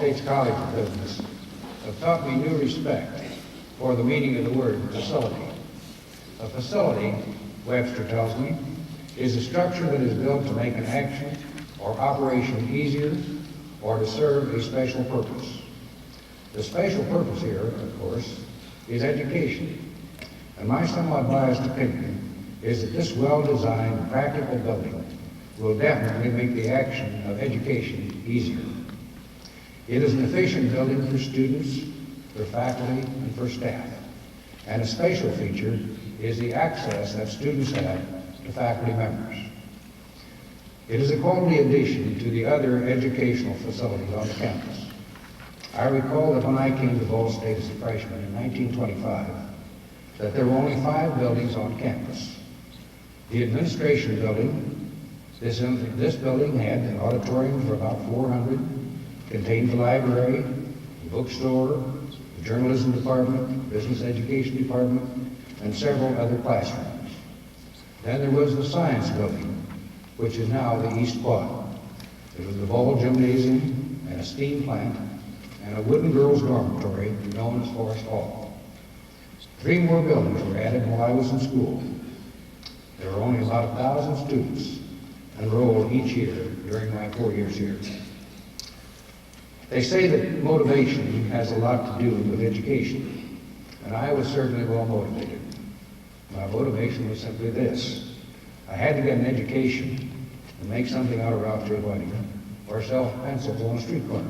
State's College of Business have taught me new respect for the meaning of the word facility. A facility, Webster tells me, is a structure that is built to make an action or operation easier or to serve a special purpose. The special purpose here, of course, is education. And my somewhat biased opinion is that this well-designed, practical building will definitely make the action of education easier. It is an efficient building for students, for faculty, and for staff. And a special feature is the access that students have to faculty members. It is a quality addition to the other educational facilities on the campus. I recall that when I came to Ball State as a freshman in 1925, that there were only 5 buildings on campus. The administration building, this building had an auditorium for about 400, contained the library, the bookstore, the journalism department, business education department, and several other classrooms. Then there was the science building, which is now the East Quad. It was the Ball Gymnasium and a steam plant and a wooden girls' dormitory known as Forest Hall. 3 more buildings were added while I was in school. There were only about 1,000 students enrolled each year during my 4 years here. They say that motivation has a lot to do with education, and I was certainly well motivated. My motivation was simply this: I had to get an education and make something out of Ralph J. Whitinger or sell pencils on a street corner.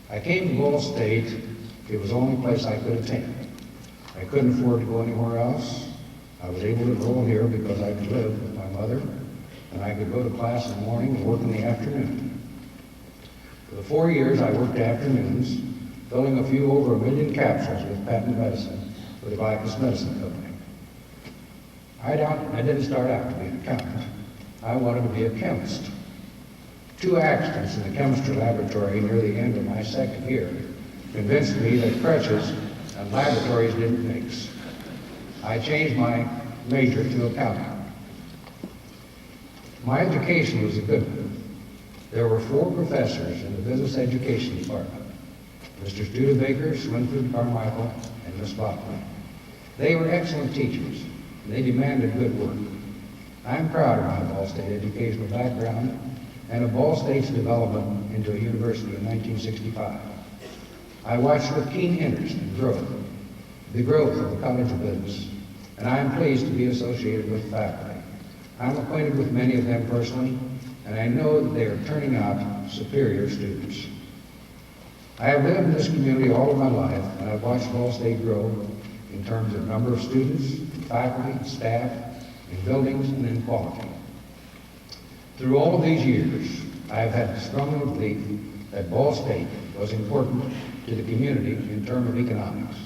I came to Ball State. It was the only place I could attend. I couldn't afford to go anywhere else. I was able to enroll here because I could live with my mother, and I could go to class in the morning and work in the afternoon. For the 4 years I worked afternoons, filling a few over 1 million capsules with patent medicine for the Vicus Medicine Company. I didn't start out to be an accountant. I wanted to be a chemist. 2 accidents in the chemistry laboratory near the end of my second year convinced me that crutches and laboratories didn't mix. I changed my major to accounting. My education was a good one. There were 4 professors in the business education department: Mr. Studebaker, Swinford, Carmichael, and Miss Bachman. They were excellent teachers, and they demanded good work. I'm proud of my Ball State educational background and of Ball State's development into a university in 1965. I watched with keen interest and the growth of the College of Business, and I am pleased to be associated with the faculty. I'm acquainted with many of them personally, and I know that they are turning out superior students. I have lived in this community all of my life, and I've watched Ball State grow in terms of number of students, faculty, staff, in buildings, and in quality. Through all of these years, I have had the strong belief that Ball State was important to the community in terms of economics.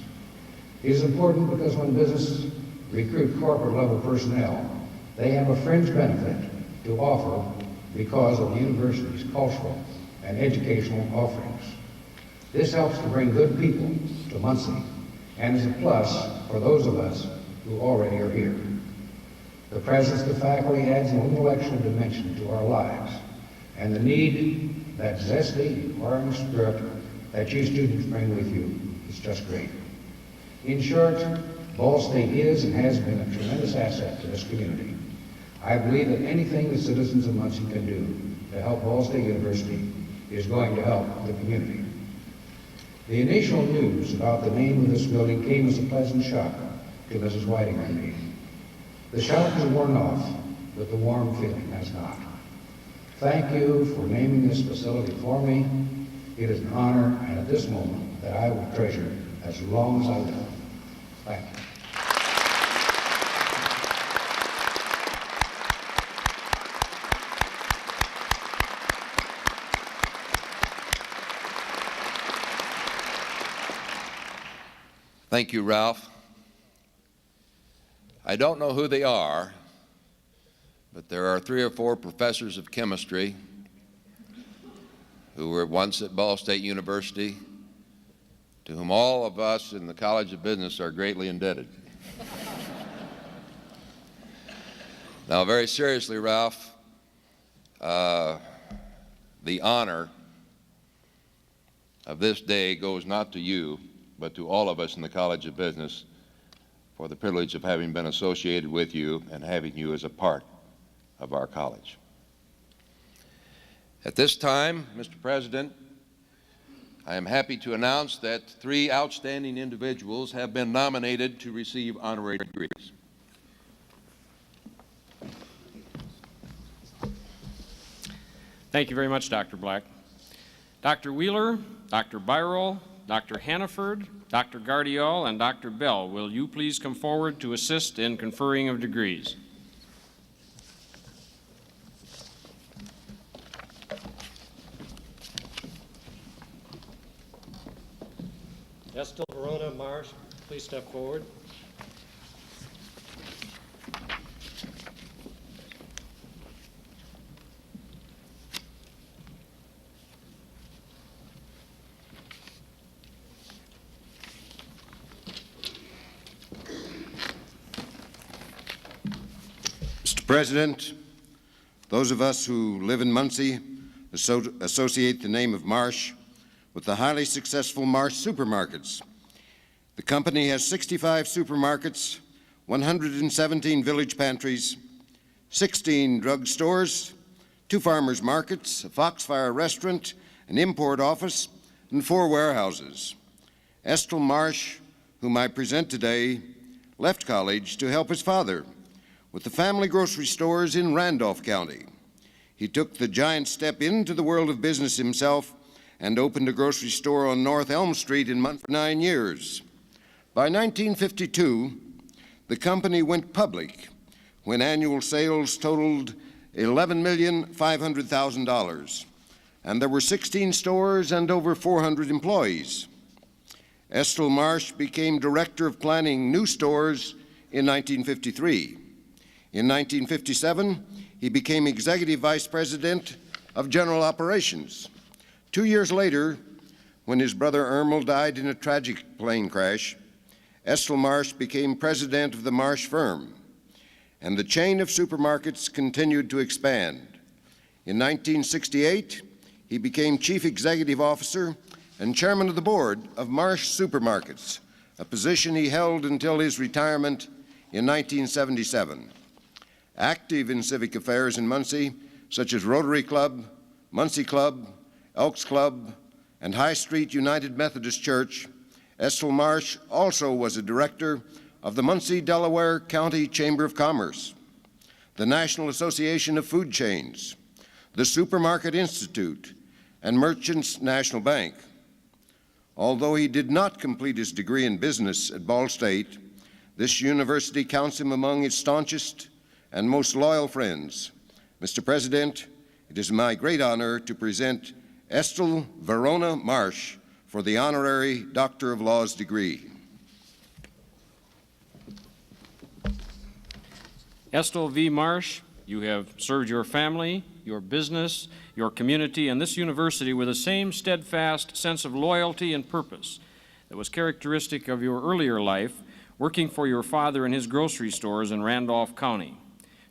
It is important because when businesses recruit corporate level personnel, they have a fringe benefit to offer because of the university's cultural and educational offerings. This helps to bring good people to Muncie and is a plus for those of us who already are here. The presence of the faculty adds an intellectual dimension to our lives, and the need, that zesty, inquiring spirit that you students bring with you is just great. In short, Ball State is and has been a tremendous asset to this community. I believe that anything the citizens of Muncie can do to help Ball State University is going to help the community. The initial news about the name of this building came as a pleasant shock to Mrs. Whitinger and me. The shock has worn off, but the warm feeling has not. Thank you for naming this facility for me. It is an honor, and at this moment, that I will treasure as long as I live. Thank you. Thank you, Ralph. I don't know who they are, but there are 3 or 4 professors of chemistry who were once at Ball State University, to whom all of us in the College of Business are greatly indebted. Now, very seriously, Ralph, the honor of this day goes not to you, but to all of us in the College of Business for the privilege of having been associated with you and having you as a part of our college. At this time, Mr. President, I am happy to announce that 3 outstanding individuals have been nominated to receive honorary degrees. Thank you very much, Dr. Black. Dr. Wheeler, Dr. Byrol, Dr. Hannaford, Dr. Gardiol, and Dr. Bell, will you please come forward to assist in conferring of degrees? Estel Marsh, please step forward. Mr. President, those of us who live in Muncie associate the name of Marsh with the highly successful Marsh supermarkets. The company has 65 supermarkets, 117 village pantries, 16 drug stores, 2 farmers markets, a Foxfire restaurant, an import office, and 4 warehouses. Estel Marsh, whom I present today, left college to help his father with the family grocery stores in Randolph County. He took the giant step into the world of business himself and opened a grocery store on North Elm Street in Muncie for 9 years. By 1952, the company went public when annual sales totaled $11,500,000, and there were 16 stores and over 400 employees. Estel Marsh became director of planning new stores in 1953. In 1957, he became executive vice president of general operations. 2 years later, when his brother Ermel died in a tragic plane crash, Estel Marsh became president of the Marsh firm, and the chain of supermarkets continued to expand. In 1968, he became chief executive officer and chairman of the board of Marsh Supermarkets, a position he held until his retirement in 1977. Active in civic affairs in Muncie, such as Rotary Club, Muncie Club, Elks Club, and High Street United Methodist Church, Estel Marsh also was a director of the Muncie, Delaware County Chamber of Commerce, the National Association of Food Chains, the Supermarket Institute, and Merchants National Bank. Although he did not complete his degree in business at Ball State, this university counts him among its staunchest and most loyal friends. Mr. President, it is my great honor to present Estel Marsh for the honorary Doctor of Laws degree. Estel V. Marsh, you have served your family, your business, your community, and this university with the same steadfast sense of loyalty and purpose that was characteristic of your earlier life, working for your father in his grocery stores in Randolph County.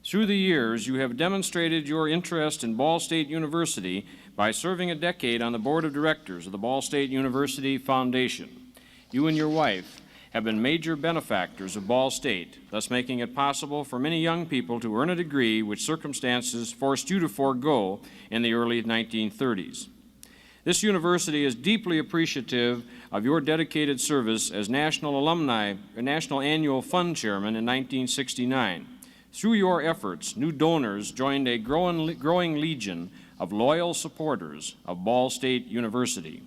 Through the years, you have demonstrated your interest in Ball State University by serving a decade on the board of directors of the Ball State University Foundation. You and your wife have been major benefactors of Ball State, thus making it possible for many young people to earn a degree which circumstances forced you to forego in the early 1930s. This university is deeply appreciative of your dedicated service as National Annual Fund Chairman in 1969. Through your efforts, new donors joined a growing legion of loyal supporters of Ball State University.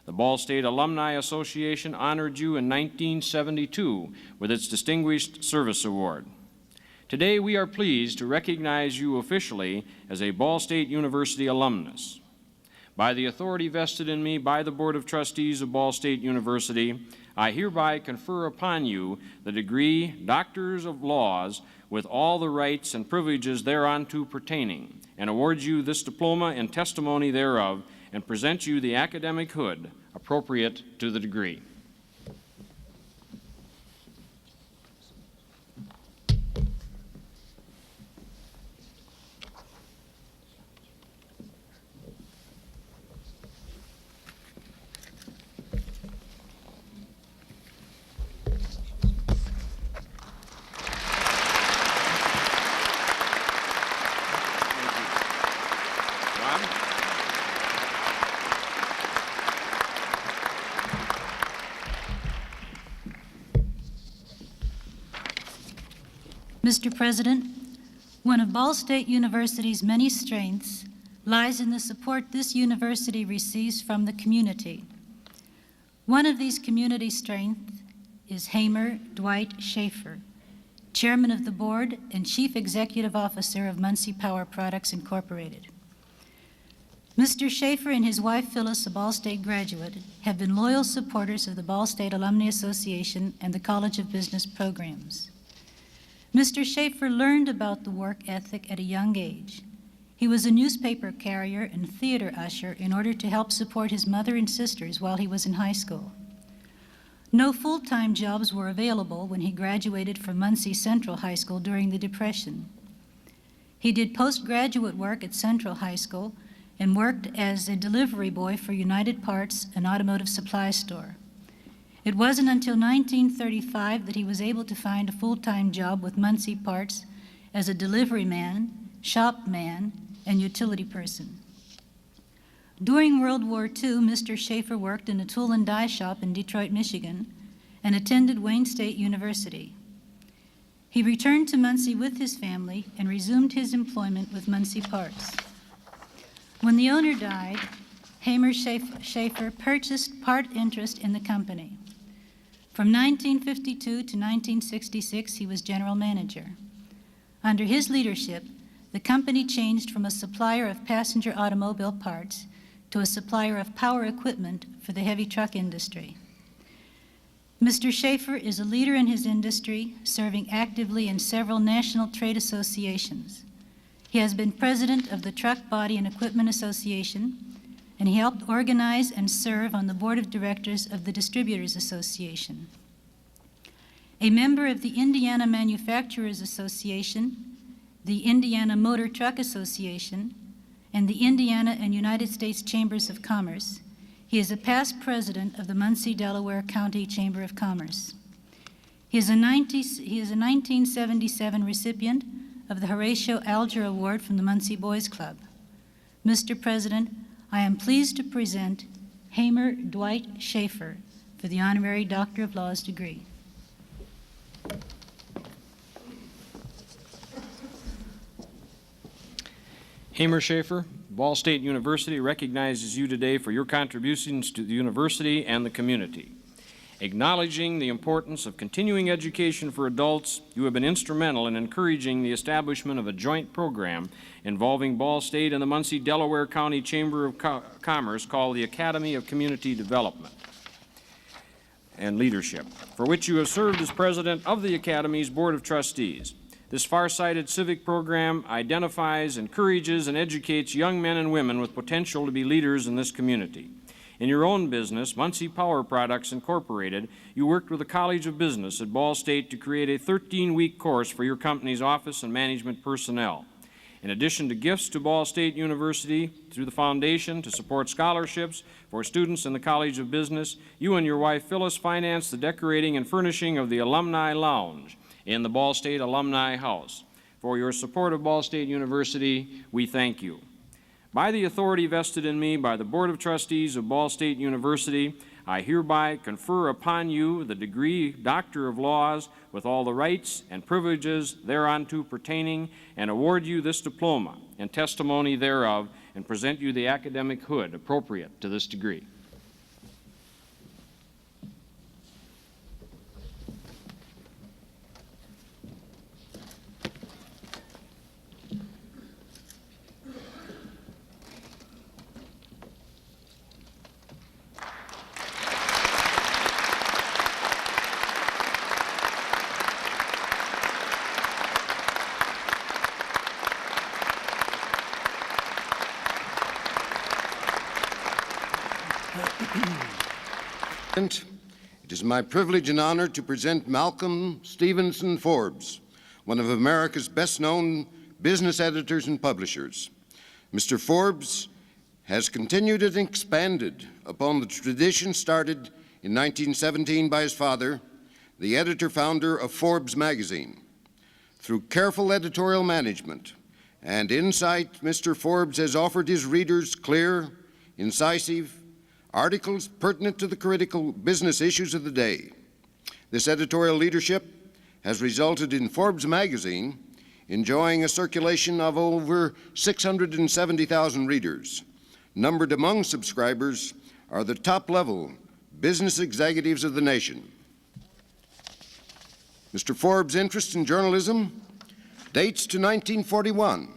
The Ball State Alumni Association honored you in 1972 with its Distinguished Service Award. Today, we are pleased to recognize you officially as a Ball State University alumnus. By the authority vested in me by the Board of Trustees of Ball State University, I hereby confer upon you the degree Doctors of Laws with all the rights and privileges thereunto pertaining, and award you this diploma and testimony thereof, and present you the academic hood appropriate to the degree. Mr. President, one of Ball State University's many strengths lies in the support this university receives from the community. One of these community strengths is Hamer Shafer, Chairman of the Board and Chief Executive Officer of Muncie Power Products, Incorporated. Mr. Shafer and his wife Phyllis, a Ball State graduate, have been loyal supporters of the Ball State Alumni Association and the College of Business programs. Mr. Shafer learned about the work ethic at a young age. He was a newspaper carrier and theater usher in order to help support his mother and sisters while he was in high school. No full-time jobs were available when he graduated from Muncie Central High School during the Depression. He did postgraduate work at Central High School and worked as a delivery boy for United Parts, an automotive supply store. It wasn't until 1935 that he was able to find a full-time job with Muncie Parts as a delivery man, shop man, and utility person. During World War II, Mr. Shafer worked in a tool and die shop in Detroit, Michigan, and attended Wayne State University. He returned to Muncie with his family and resumed his employment with Muncie Parts. When the owner died, Hamer Shafer purchased part interest in the company. From 1952 to 1966, he was general manager. Under his leadership, the company changed from a supplier of passenger automobile parts to a supplier of power equipment for the heavy truck industry. Mr. Shafer is a leader in his industry, serving actively in several national trade associations. He has been president of the Truck Body and Equipment Association, and he helped organize and serve on the board of directors of the Distributors Association. A member of the Indiana Manufacturers Association, the Indiana Motor Truck Association, and the Indiana and United States Chambers of Commerce, he is a past president of the Muncie, Delaware County Chamber of Commerce. He is a 1977 recipient of the Horatio Alger Award from the Muncie Boys Club. Mr. President, I am pleased to present Hamer Shafer for the honorary Doctor of Laws degree. Hamer Shafer, Ball State University recognizes you today for your contributions to the university and the community. Acknowledging the importance of continuing education for adults, you have been instrumental in encouraging the establishment of a joint program involving Ball State and the Muncie, Delaware County Chamber of Commerce called the Academy of Community Development and Leadership, for which you have served as president of the Academy's Board of Trustees. This far-sighted civic program identifies, encourages, and educates young men and women with potential to be leaders in this community. In your own business, Muncie Power Products, Incorporated, you worked with the College of Business at Ball State to create a 13-week course for your company's office and management personnel. In addition to gifts to Ball State University through the foundation to support scholarships for students in the College of Business, you and your wife Phyllis financed the decorating and furnishing of the Alumni Lounge in the Ball State Alumni House. For your support of Ball State University, we thank you. By the authority vested in me by the Board of Trustees of Ball State University, I hereby confer upon you the degree Doctor of Laws with all the rights and privileges thereunto pertaining, and award you this diploma and testimony thereof, and present you the academic hood appropriate to this degree. It is my privilege and honor to present Malcolm Stevenson Forbes, one of America's best-known business editors and publishers. Mr. Forbes has continued and expanded upon the tradition started in 1917 by his father, the editor-founder of Forbes magazine. Through careful editorial management and insight, Mr. Forbes has offered his readers clear, incisive articles pertinent to the critical business issues of the day. This editorial leadership has resulted in Forbes magazine enjoying a circulation of over 670,000 readers. Numbered among subscribers are the top-level business executives of the nation. Mr. Forbes' interest in journalism dates to 1941,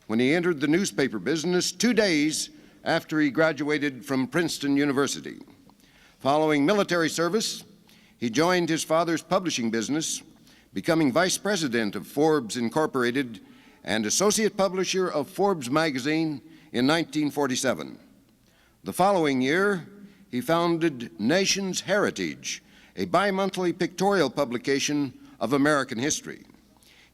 when he entered the newspaper business 2 days after he graduated from Princeton University. Following military service, he joined his father's publishing business, becoming vice president of Forbes Incorporated and associate publisher of Forbes magazine in 1947. The following year, he founded Nation's Heritage, a bi-monthly pictorial publication of American history.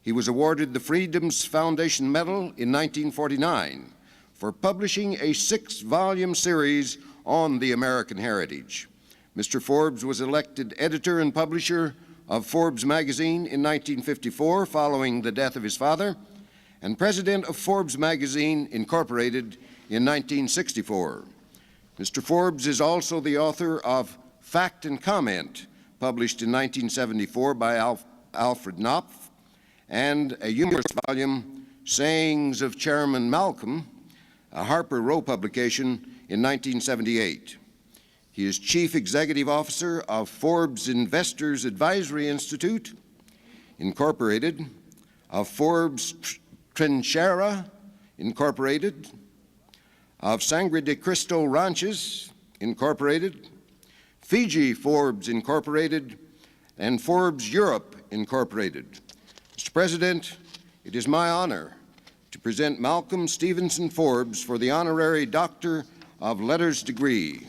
He was awarded the Freedom's Foundation Medal in 1949 for publishing a 6-volume series on the American heritage. Mr. Forbes was elected editor and publisher of Forbes magazine in 1954 following the death of his father, and president of Forbes magazine Incorporated in 1964. Mr. Forbes is also the author of Fact and Comment, published in 1974 by Alfred Knopf, and a humorous volume, Sayings of Chairman Malcolm, a Harper Row publication in 1978. He is Chief Executive Officer of Forbes Investors Advisory Institute, Incorporated, of Forbes Trinchera, Incorporated, of Sangre de Cristo Ranches, Incorporated, Fiji Forbes Incorporated, and Forbes Europe Incorporated. Mr. President, it is my honor to present Malcolm Stevenson Forbes for the honorary Doctor of Letters degree.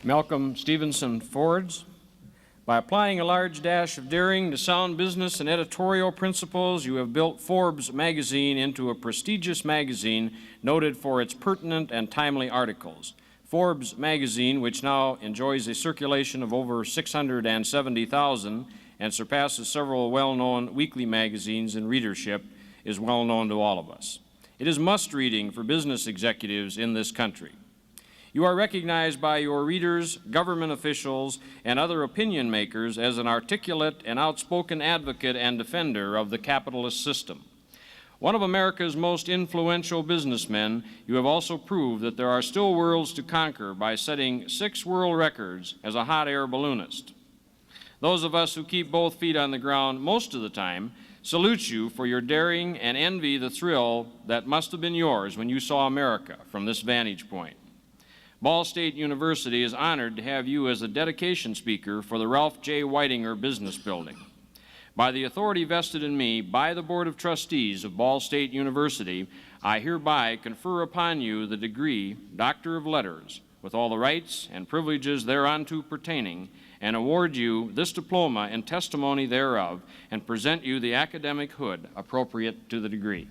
Malcolm Stevenson Forbes, by applying a large dash of daring to sound business and editorial principles, you have built Forbes magazine into a prestigious magazine noted for its pertinent and timely articles. Forbes magazine, which now enjoys a circulation of over 670,000 and surpasses several well-known weekly magazines in readership, is well known to all of us. It is must-reading for business executives in this country. You are recognized by your readers, government officials, and other opinion makers as an articulate and outspoken advocate and defender of the capitalist system. One of America's most influential businessmen, you have also proved that there are still worlds to conquer by setting 6 world records as a hot air balloonist. Those of us who keep both feet on the ground most of the time salute you for your daring and envy the thrill that must have been yours when you saw America from this vantage point. Ball State University is honored to have you as a dedication speaker for the Ralph J. Whitinger Business Building. By the authority vested in me by the Board of Trustees of Ball State University, I hereby confer upon you the degree Doctor of Letters, with all the rights and privileges thereunto pertaining, and award you this diploma and testimony thereof, and present you the academic hood appropriate to the degree.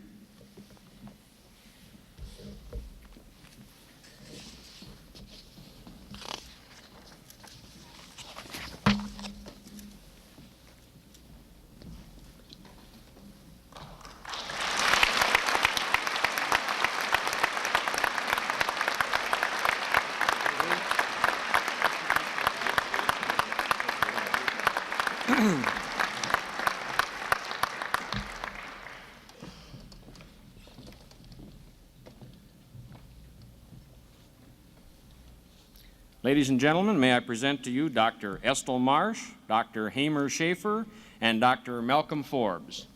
Ladies and gentlemen, may I present to you Dr. Estel Marsh, Dr. Hamer Shafer, and Dr. Malcolm Forbes.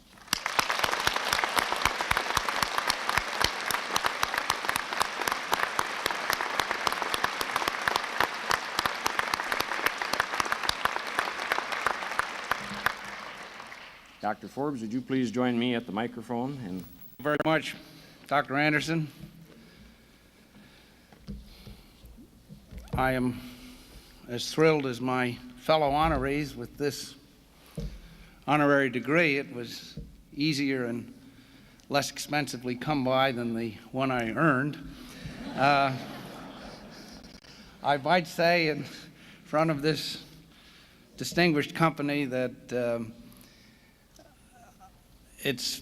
Dr. Forbes, would you please join me at the microphone? Thank you very much, Dr. Anderson. I am as thrilled as my fellow honorees with this honorary degree. It was easier and less expensively come by than the one I earned. I might say in front of this distinguished company that it's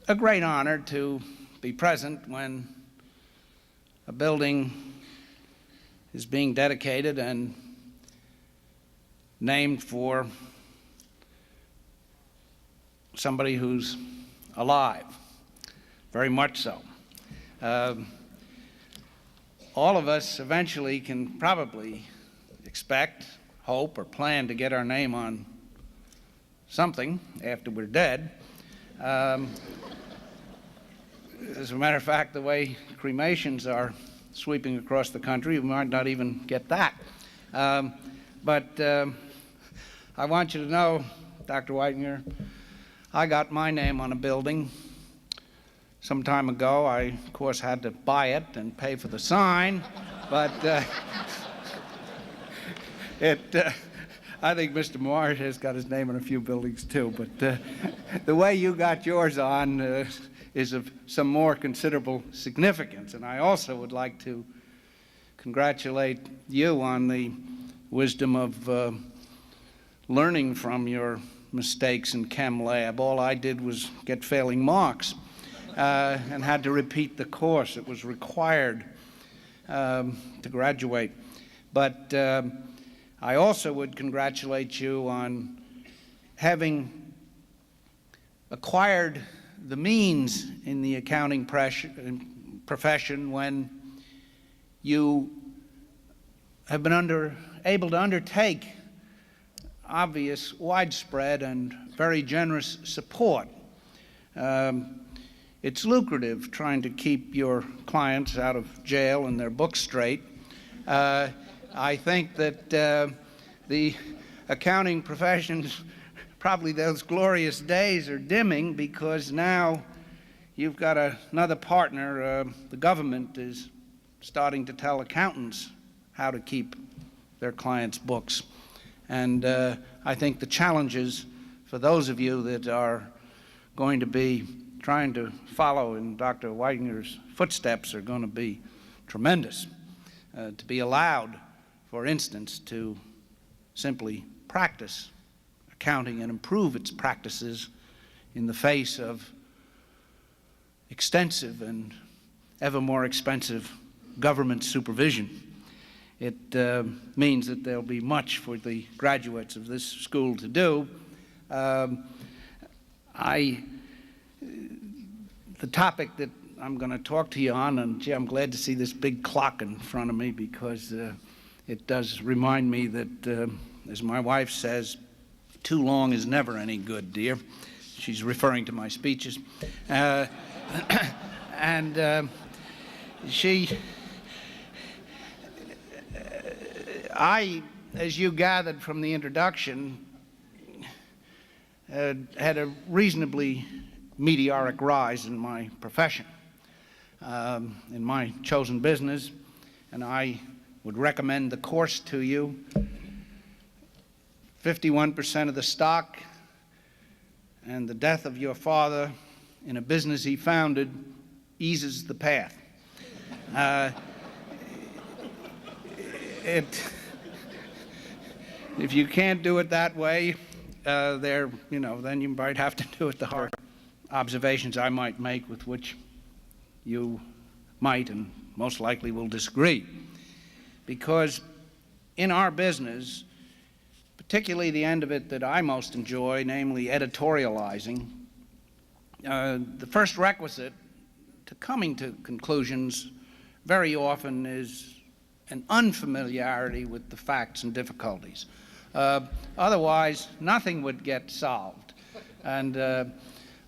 a great honor to be present when a building is being dedicated and named for somebody who's alive, very much so. All of us eventually can probably expect, hope, or plan to get our name on something after we're dead. As a matter of fact, the way cremations are sweeping across the country, we might not even get that. But I want you to know, Dr. Whitinger, I got my name on a building some time ago. I, of course, had to buy it and pay for the sign, but I think Mr. Marsh has got his name on a few buildings too, but the way you got yours on is of some more considerable significance. And I also would like to congratulate you on the wisdom of learning from your mistakes in chem lab. All I did was get failing marks and had to repeat the course. It was required to graduate. But I also would congratulate you on having acquired the means in the accounting profession when you have been able to undertake obvious, widespread, and very generous support. It's lucrative trying to keep your clients out of jail and their books straight. I think that the accounting profession's probably those glorious days are dimming, because now you've got another partner. The government is starting to tell accountants how to keep their clients' books. And I think the challenges for those of you that are going to be trying to follow in Dr. Whitinger's footsteps are going to be tremendous. To be allowed, for instance, to simply practice accounting and improve its practices in the face of extensive and ever more expensive government supervision. It means that there'll be much for the graduates of this school to do. The topic that I'm going to talk to you on, and gee, I'm glad to see this big clock in front of me, because it does remind me that, as my wife says, too long is never any good, dear. She's referring to my speeches. I, as you gathered from the introduction, had a reasonably meteoric rise in my profession, in my chosen business, and I would recommend the course to you. 51% of the stock, and the death of your father in a business he founded eases the path. If you can't do it that way, then you might have to do it the hard observations I might make, with which you might and most likely will disagree. Because in our business, particularly the end of it that I most enjoy, namely editorializing, the first requisite to coming to conclusions very often is an unfamiliarity with the facts and difficulties. Otherwise, nothing would get solved. And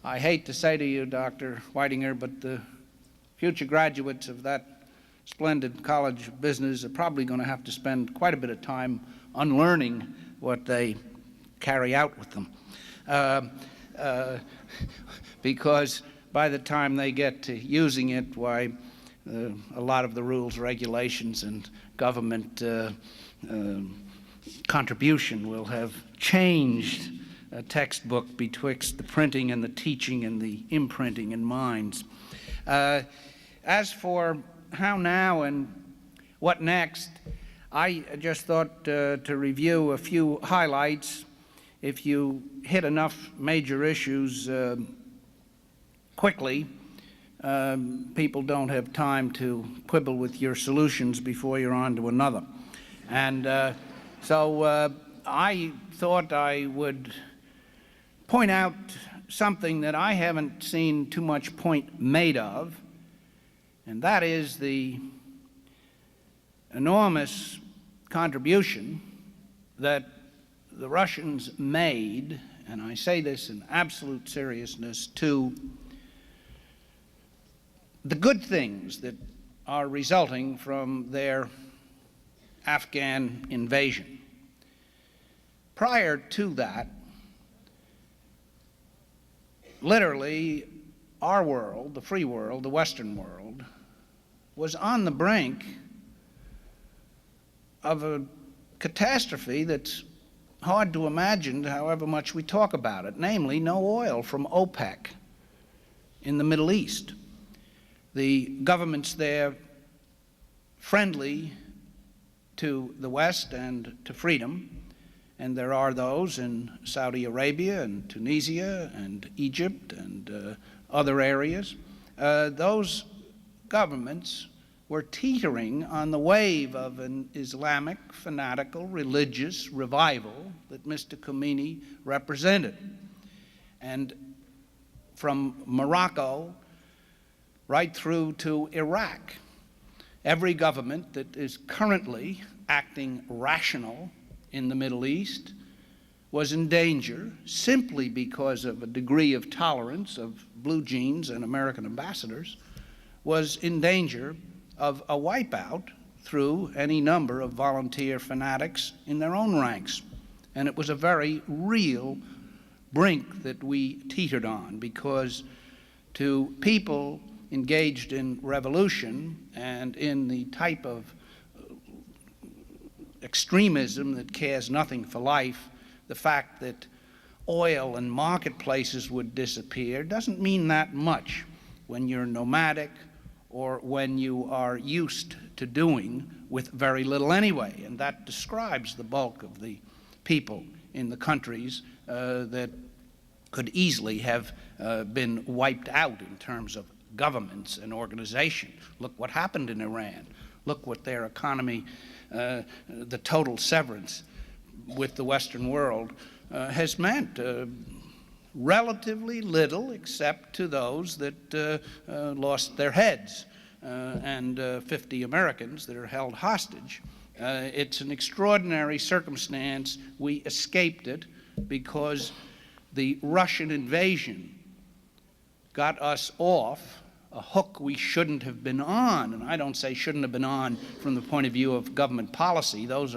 I hate to say to you, Dr. Whitinger, but the future graduates of that splendid College of Business are probably going to have to spend quite a bit of time unlearning what they carry out with them. Because by the time they get to using it, why, a lot of the rules, regulations, and government contribution will have changed a textbook betwixt the printing and the teaching and the imprinting in minds. As for how now and what next, I just thought to review a few highlights. If you hit enough major issues quickly, people don't have time to quibble with your solutions before you're on to another. And so I thought I would point out something that I haven't seen too much point made of, and that is the enormous contribution that the Russians made, and I say this in absolute seriousness, to the good things that are resulting from their Afghan invasion. Prior to that, literally, our world, the free world, the Western world, was on the brink of a catastrophe that's hard to imagine however much we talk about it, namely no oil from OPEC in the Middle East. The governments there friendly to the West and to freedom, and there are those in Saudi Arabia and Tunisia and Egypt and other areas. Those governments were teetering on the wave of an Islamic, fanatical, religious revival that Mr. Khomeini represented. And from Morocco right through to Iraq, every government that is currently acting rational in the Middle East was in danger simply because of a degree of tolerance of blue jeans and American ambassadors, was in danger of a wipeout through any number of volunteer fanatics in their own ranks. And it was a very real brink that we teetered on, because to people engaged in revolution and in the type of extremism that cares nothing for life, the fact that oil and marketplaces would disappear doesn't mean that much when you're nomadic or when you are used to doing with very little anyway. And that describes the bulk of the people in the countries that could easily have been wiped out in terms of governments and organization. Look what happened in Iran. Look what their economy, the total severance with the Western world has meant. Relatively little, except to those that lost their heads, and 50 Americans that are held hostage. It's an extraordinary circumstance. We escaped it because the Russian invasion got us off a hook we shouldn't have been on. And I don't say shouldn't have been on from the point of view of government policy. Those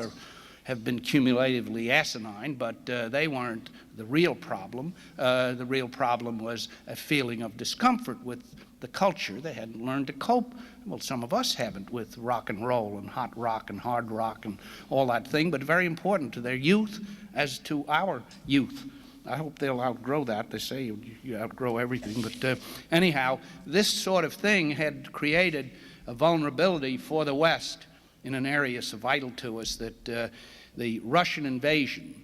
have been cumulatively asinine, but they weren't the real problem. The real problem was a feeling of discomfort with the culture. They hadn't learned to cope. Well, some of us haven't, with rock and roll and hot rock and hard rock and all that thing, but very important to their youth as to our youth. I hope they'll outgrow that. They say you outgrow everything. But anyhow, this sort of thing had created a vulnerability for the West in an area so vital to us that the Russian invasion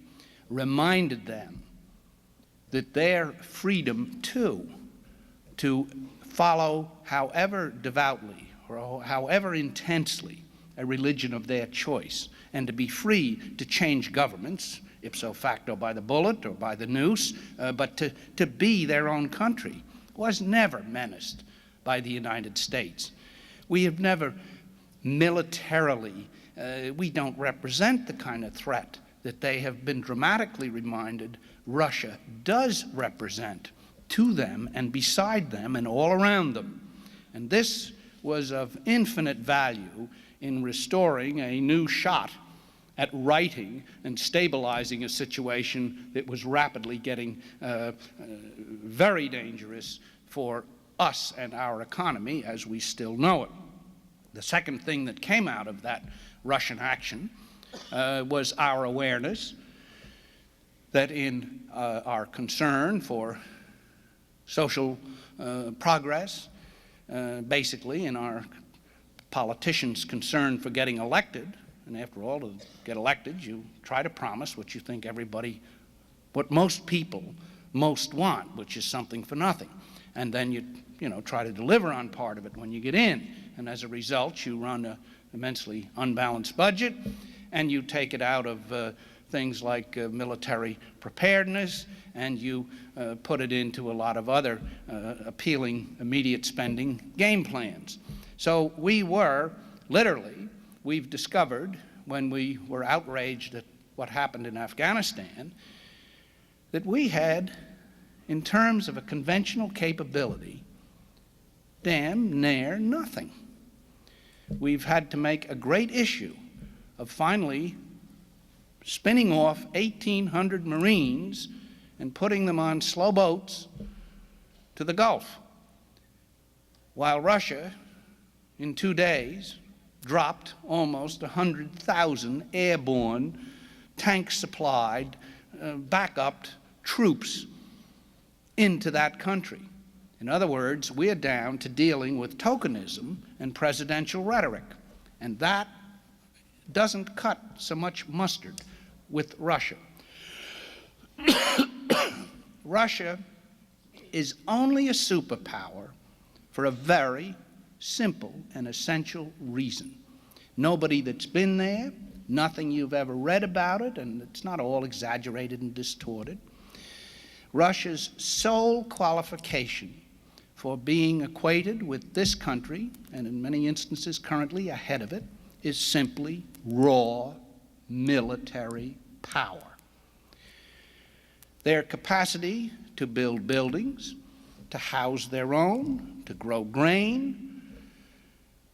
reminded them that their freedom, too, to follow however devoutly or however intensely a religion of their choice, and to be free to change governments, ipso facto by the bullet or by the noose, but to be their own country, was never menaced by the United States. We have never militarily, we don't represent the kind of threat that they have been dramatically reminded Russia does represent to them and beside them and all around them. And this was of infinite value in restoring a new shot at righting and stabilizing a situation that was rapidly getting very dangerous for us and our economy as we still know it. The second thing that came out of that Russian action was our awareness that in our concern for social progress, basically in our politicians' concern for getting elected, and after all, to get elected, you try to promise what you think everybody, what most people most want, which is something for nothing. and then you try to deliver on part of it when you get in. And as a result, you run an immensely unbalanced budget, and you take it out of things like military preparedness, and you put it into a lot of other appealing immediate spending game plans. So we were, literally, we've discovered when we were outraged at what happened in Afghanistan, that we had, in terms of a conventional capability, damn near nothing. We've had to make a great issue of finally spinning off 1,800 Marines and putting them on slow boats to the Gulf, while Russia, in 2 days, dropped almost 100,000 airborne, tank-supplied, backup troops into that country. In other words, we're down to dealing with tokenism and presidential rhetoric, and that doesn't cut so much mustard with Russia. Russia is only a superpower for a very simple and essential reason. Nobody that's been there, nothing you've ever read about it, and it's not all exaggerated and distorted. Russia's sole qualification for being acquainted with this country, and in many instances currently ahead of it, is simply raw military power. Their capacity to build buildings, to house their own, to grow grain,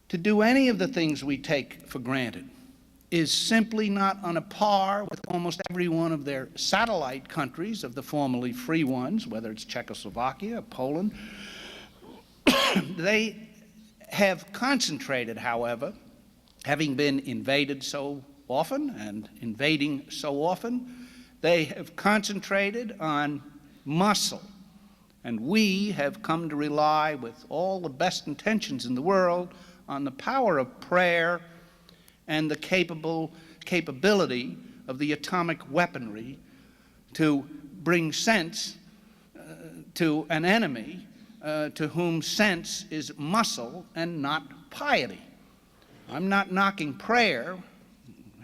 to do any of the things we take for granted, is simply not on a par with almost every one of their satellite countries of the formerly free ones, whether it's Czechoslovakia, Poland. They have concentrated, however, having been invaded so often and invading so often, they have concentrated on muscle. And we have come to rely, with all the best intentions in the world, on the power of prayer and the capability of the atomic weaponry to bring sense to an enemy to whom sense is muscle and not piety. I'm not knocking prayer.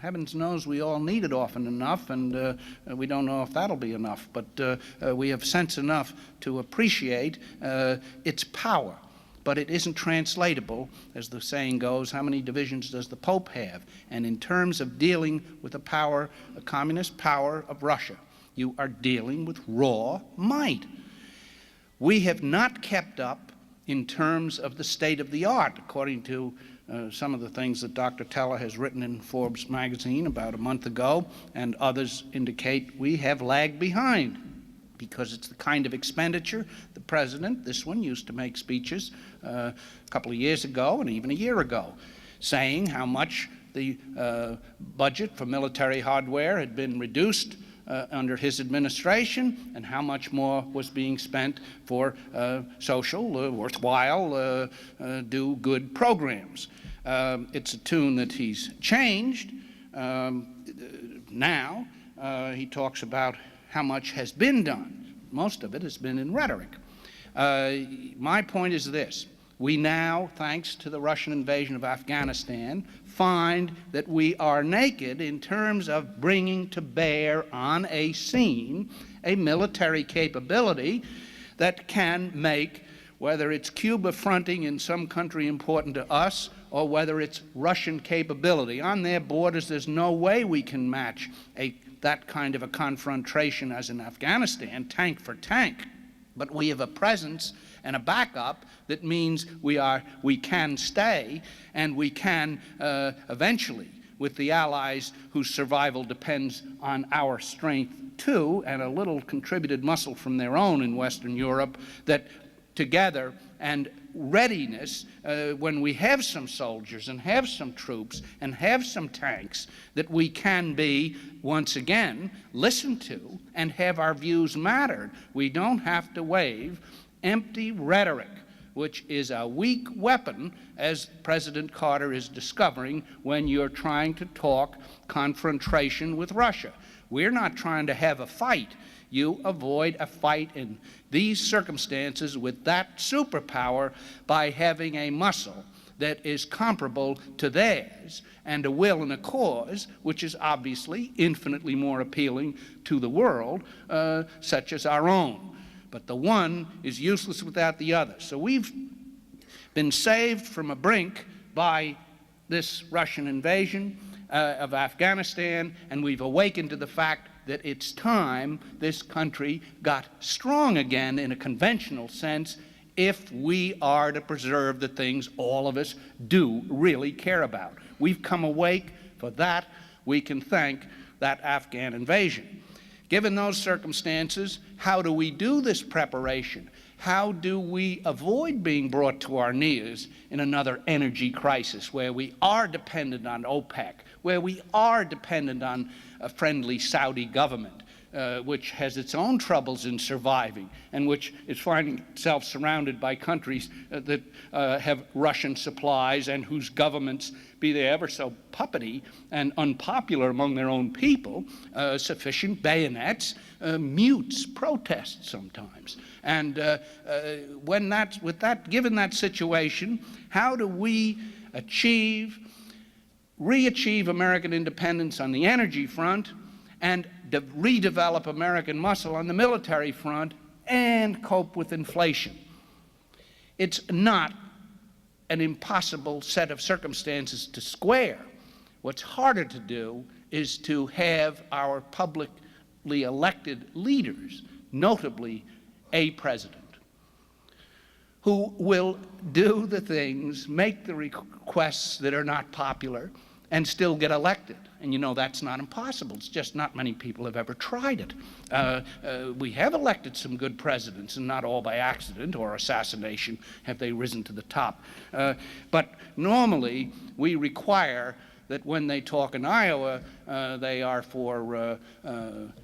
Heavens knows we all need it often enough, and we don't know if that'll be enough, but we have sense enough to appreciate its power. But it isn't translatable, as the saying goes, how many divisions does the Pope have? And in terms of dealing with the power, a communist power of Russia, you are dealing with raw might. We have not kept up in terms of the state of the art, according to some of the things that Dr. Teller has written in Forbes magazine about a month ago, and others indicate we have lagged behind, because it's the kind of expenditure the president, this one, used to make speeches a couple of years ago and even a year ago, saying how much the budget for military hardware had been reduced under his administration, and how much more was being spent for social, worthwhile, do good programs. It's a tune that he's changed. Now he talks about how much has been done. Most of it has been in rhetoric. My point is this. We now, thanks to the Russian invasion of Afghanistan, find that we are naked in terms of bringing to bear on a scene a military capability that can make, whether it's Cuba fronting in some country important to us, or whether it's Russian capability. On their borders, there's no way we can match that kind of a confrontation as in Afghanistan, tank for tank. But we have a presence and a backup that means we can stay, and we can eventually, with the allies whose survival depends on our strength too, and a little contributed muscle from their own in Western Europe, that together and readiness, when we have some soldiers and have some troops and have some tanks, that we can be, once again, listened to and have our views mattered. We don't have to wave empty rhetoric, which is a weak weapon, as President Carter is discovering when you're trying to talk confrontation with Russia. We're not trying to have a fight You avoid a fight in these circumstances with that superpower by having a muscle that is comparable to theirs, and a will and a cause which is obviously infinitely more appealing to the world, such as our own. But the one is useless without the other. So we've been saved from a brink by this Russian invasion of Afghanistan, and we've awakened to the fact that it's time this country got strong again in a conventional sense, if we are to preserve the things all of us do really care about. We've come awake. For that, we can thank that Afghan invasion. Given those circumstances, how do we do this preparation? How do we avoid being brought to our knees in another energy crisis where we are dependent on OPEC, where we are dependent on a friendly Saudi government, which has its own troubles in surviving, and which is finding itself surrounded by countries that have Russian supplies and whose governments, be they ever so puppety and unpopular among their own people, sufficient bayonets, mutes protests sometimes. And given that situation, how do we re-achieve American independence on the energy front and redevelop American muscle on the military front and cope with inflation? It's not an impossible set of circumstances to square. What's harder to do is to have our publicly elected leaders, notably a president, who will do the things, make the requests that are not popular, and still get elected. And you know that's not impossible. It's just not many people have ever tried it. We have elected some good presidents, and not all by accident or assassination have they risen to the top. But normally we require that when they talk in Iowa, they are for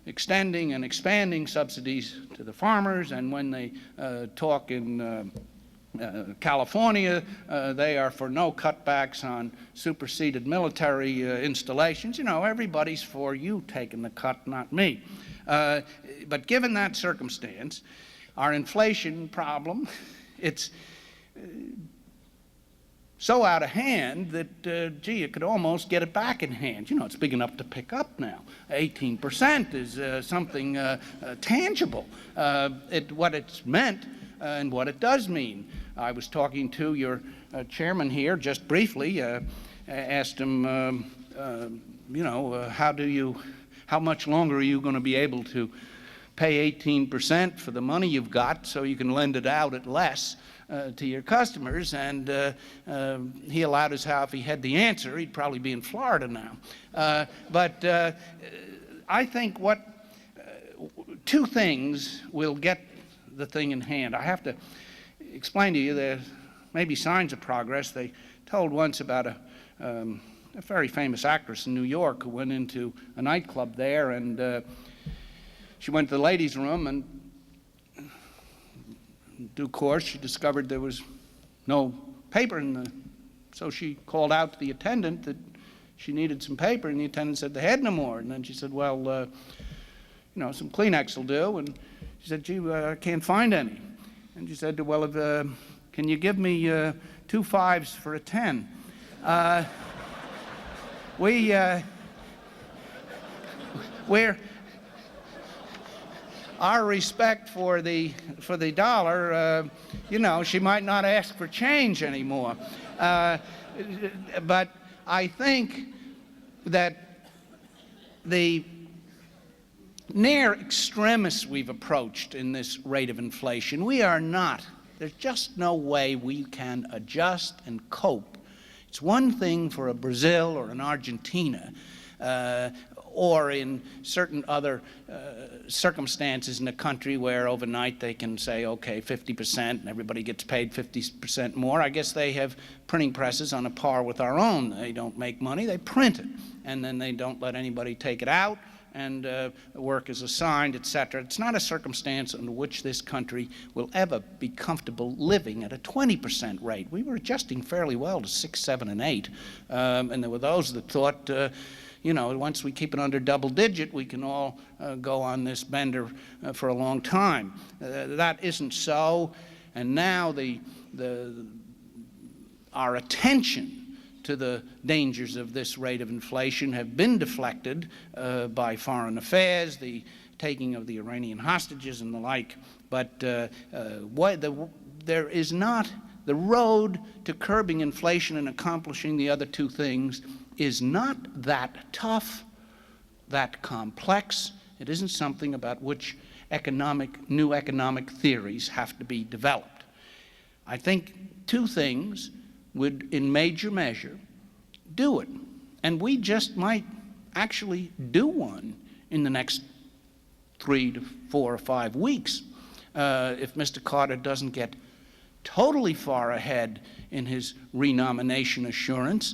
extending and expanding subsidies to the farmers, and when they talk in California, they are for no cutbacks on superseded military installations. You know, everybody's for you taking the cut, not me. But given that circumstance, our inflation problem, it's so out of hand that, gee, you could almost get it back in hand. You know, it's big enough to pick up now. 18% is something tangible. What it's meant and what it does mean. I was talking to your chairman here just briefly, asked him, you know, how much longer are you going to be able to pay 18% for the money you've got so you can lend it out at less to your customers? And he allowed us how if he had the answer, he'd probably be in Florida now. But I think two things will get the thing in hand. I have to explain to you there may be signs of progress. They told once about a very famous actress in New York who went into a nightclub there, and she went to the ladies' room, and in due course she discovered there was no paper so she called out to the attendant that she needed some paper, and the attendant said they had no more. And then she said, well, you know, some Kleenex will do. And she said, gee, I can't find any. And she said, well, can you give me 2 5s for a 10? Our respect for the dollar, you know, she might not ask for change anymore. But I think that the near extremis we've approached in this rate of inflation, there's just no way we can adjust and cope. It's one thing for a Brazil or an Argentina, or in certain other circumstances in a country where overnight they can say, okay, 50% and everybody gets paid 50% more. I guess they have printing presses on a par with our own. They don't make money, they print it, and then they don't let anybody take it out, and work is assigned, etc. It's not a circumstance under which this country will ever be comfortable living at a 20% rate. We were adjusting fairly well to 6, 7, and 8, and there were those that thought, you know, once we keep it under double digit, we can all go on this bender for a long time. That isn't so, and now our attention to the dangers of this rate of inflation have been deflected by foreign affairs, the taking of the Iranian hostages and the like. But there is not, the road to curbing inflation and accomplishing the other two things is not that tough, that complex. It isn't something about which new economic theories have to be developed. I think two things would, in major measure, do it. And we just might actually do one in the next 3 to 4 or 5 weeks. If Mr. Carter doesn't get totally far ahead in his renomination assurance,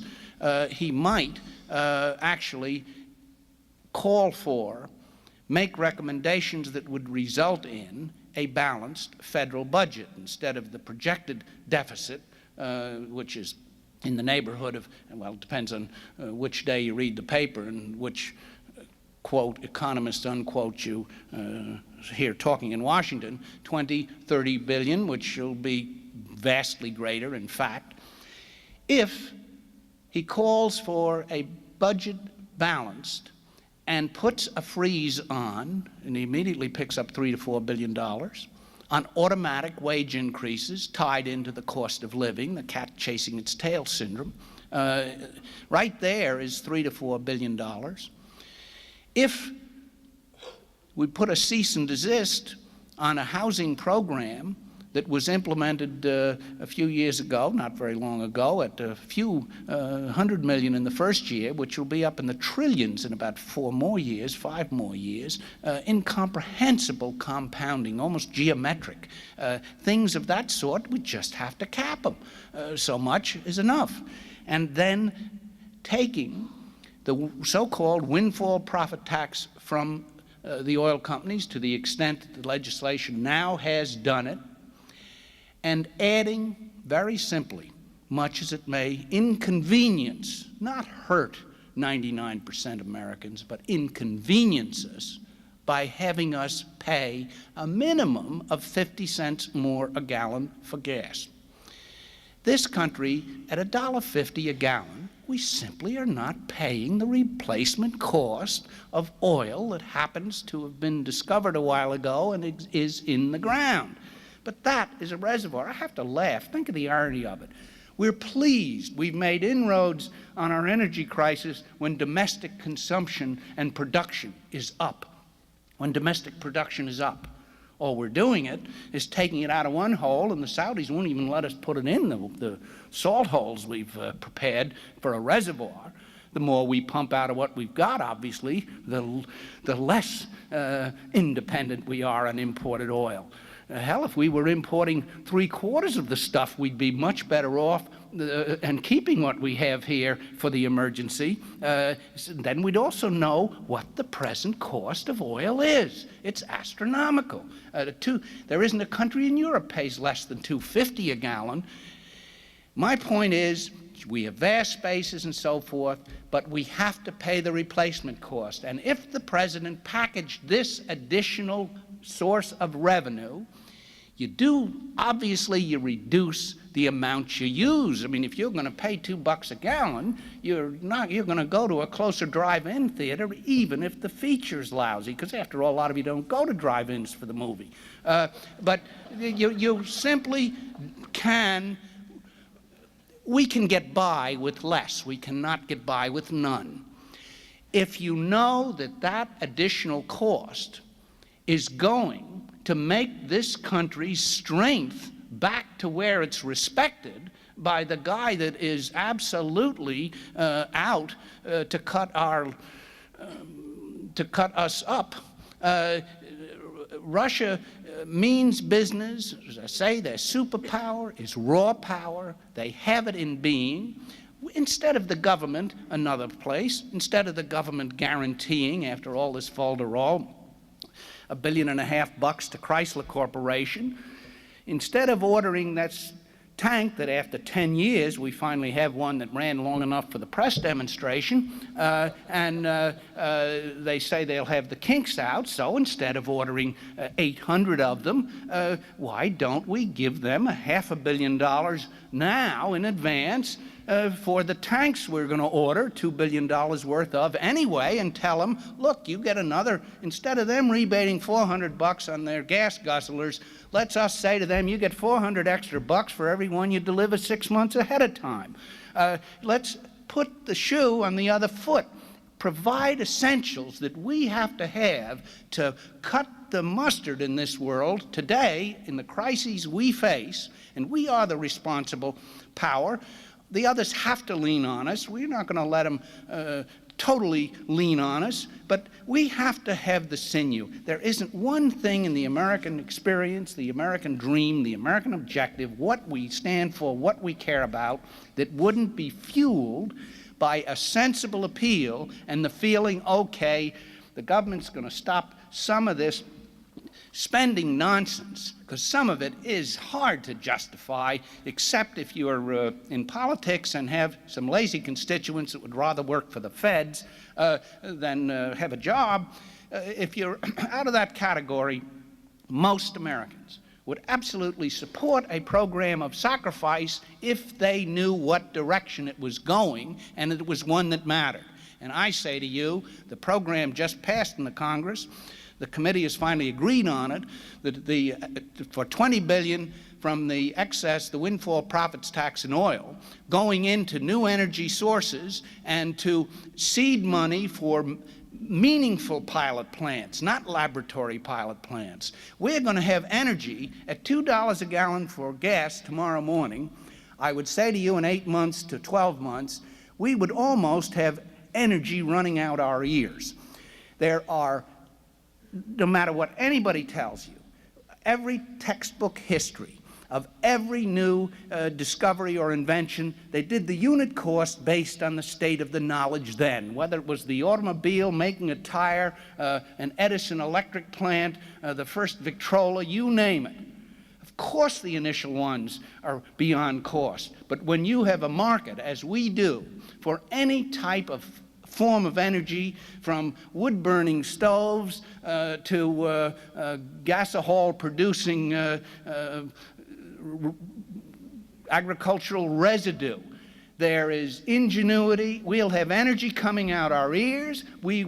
he might actually call for, make recommendations that would result in a balanced federal budget instead of the projected deficit, which is in the neighborhood of, well, it depends on which day you read the paper and which, quote, economists, unquote, you hear talking in Washington, 20, 30 billion, which will be vastly greater, in fact, if he calls for a budget balanced and puts a freeze on, and he immediately picks up $3 to $4 billion, on automatic wage increases tied into the cost of living, the cat chasing its tail syndrome. Right there is $3 to $4 billion. If we put a cease and desist on a housing program that was implemented a few years ago, not very long ago, at a few $100 million in the first year, which will be up in the trillions in about 4 more years, 5 more years, incomprehensible compounding, almost geometric. Things of that sort, we just have to cap them. So much is enough. And then taking the so-called windfall profit tax from the oil companies to the extent that the legislation now has done it, and adding, very simply, much as it may inconvenience, not hurt 99% of Americans, but inconvenience us by having us pay a minimum of 50 cents more a gallon for gas. This country, at $1.50 a gallon, we simply are not paying the replacement cost of oil that happens to have been discovered a while ago and is in the ground. But that is a reservoir. I have to laugh. Think of the irony of it. We're pleased we've made inroads on our energy crisis when domestic consumption and production is up. When domestic production is up. All we're doing it is taking it out of one hole, and the Saudis won't even let us put it in the salt holes we've prepared for a reservoir. The more we pump out of what we've got, obviously, the less independent we are on imported oil. Hell, if we were importing 3/4 of the stuff, we'd be much better off and keeping what we have here for the emergency. Then we'd also know what the present cost of oil is. It's astronomical. There isn't a country in Europe pays less than $2.50 a gallon. My point is, we have vast spaces and so forth, but we have to pay the replacement cost. And if the president packaged this additional source of revenue, obviously you reduce the amount you use. I mean, if you're going to pay $2 a gallon, you're going to go to a closer drive-in theater even if the feature's lousy, because after all, a lot of you don't go to drive-ins for the movie. But you simply we can get by with less. We cannot get by with none. If you know that additional cost is going to make this country's strength back to where it's respected by the guy that is absolutely out to cut us up. Russia means business. As I say, their superpower is raw power. They have it in being. Instead of the government, another place, instead of the government guaranteeing, after all this folderol, $1.5 billion to Chrysler Corporation, instead of ordering that tank that after 10 years we finally have one that ran long enough for the press demonstration, and they say they'll have the kinks out, so instead of ordering 800 of them, why don't we give them $500 million now in advance for the tanks we're going to order $2 billion worth of anyway, and tell them, look, you get another, instead of them rebating $400 on their gas guzzlers, let's us say to them, you get 400 extra bucks for every one you deliver 6 months ahead of time. Let's put the shoe on the other foot. Provide essentials that we have to cut the mustard in this world today in the crises we face, and we are the responsible power. The others have to lean on us. We're not going to let them totally lean on us, but we have to have the sinew. There isn't one thing in the American experience, the American dream, the American objective, what we stand for, what we care about, that wouldn't be fueled by a sensible appeal and the feeling, okay, the government's going to stop some of this spending nonsense, because some of it is hard to justify, except if you're in politics and have some lazy constituents that would rather work for the feds than have a job. If you're out of that category, most Americans would absolutely support a program of sacrifice if they knew what direction it was going and it was one that mattered. And I say to you, the program just passed in the Congress. The committee has finally agreed on it, that for $20 billion from the excess, the windfall profits tax in oil, going into new energy sources and to seed money for meaningful pilot plants, not laboratory pilot plants. We're going to have energy at $2 a gallon for gas tomorrow morning. I would say to you in 8 months to 12 months, we would almost have energy running out our ears. There are, no matter what anybody tells you, every textbook history of every new discovery or invention, they did the unit cost based on the state of the knowledge then, whether it was the automobile, making a tire, an Edison electric plant, the first Victrola, you name it. Of course the initial ones are beyond cost, but when you have a market, as we do, for any type of form of energy, from wood-burning stoves to gasohol producing agricultural residue. There is ingenuity. We'll have energy coming out our ears. We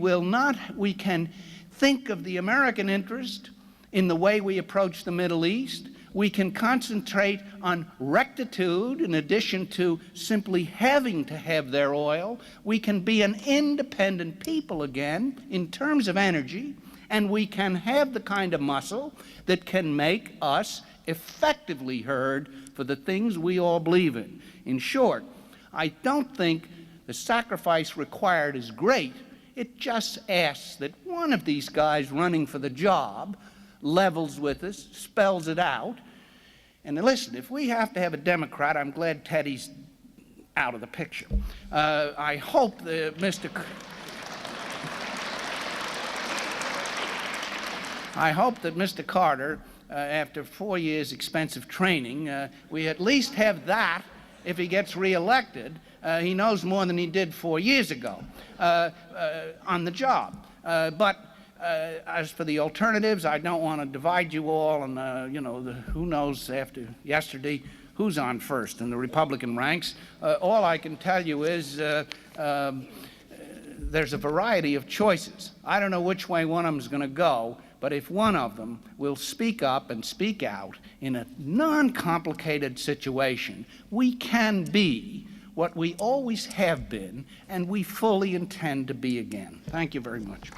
can think of the American interest in the way we approach the Middle East. We can concentrate on rectitude in addition to simply having to have their oil. We can be an independent people again in terms of energy, and we can have the kind of muscle that can make us effectively heard for the things we all believe in. In short, I don't think the sacrifice required is great. It just asks that one of these guys running for the job levels with us, spells it out. And listen, if we have to have a Democrat, I'm glad Teddy's out of the picture. I hope that Mr. Carter, after 4 years expensive training, we at least have that if he gets reelected. He knows more than he did 4 years ago on the job. But as for the alternatives, I don't want to divide you all, and who knows after yesterday who's on first in the Republican ranks. All I can tell you is there's a variety of choices. I don't know which way one of them is going to go, but if one of them will speak up and speak out in a non-complicated situation, we can be what we always have been, and we fully intend to be again. Thank you very much.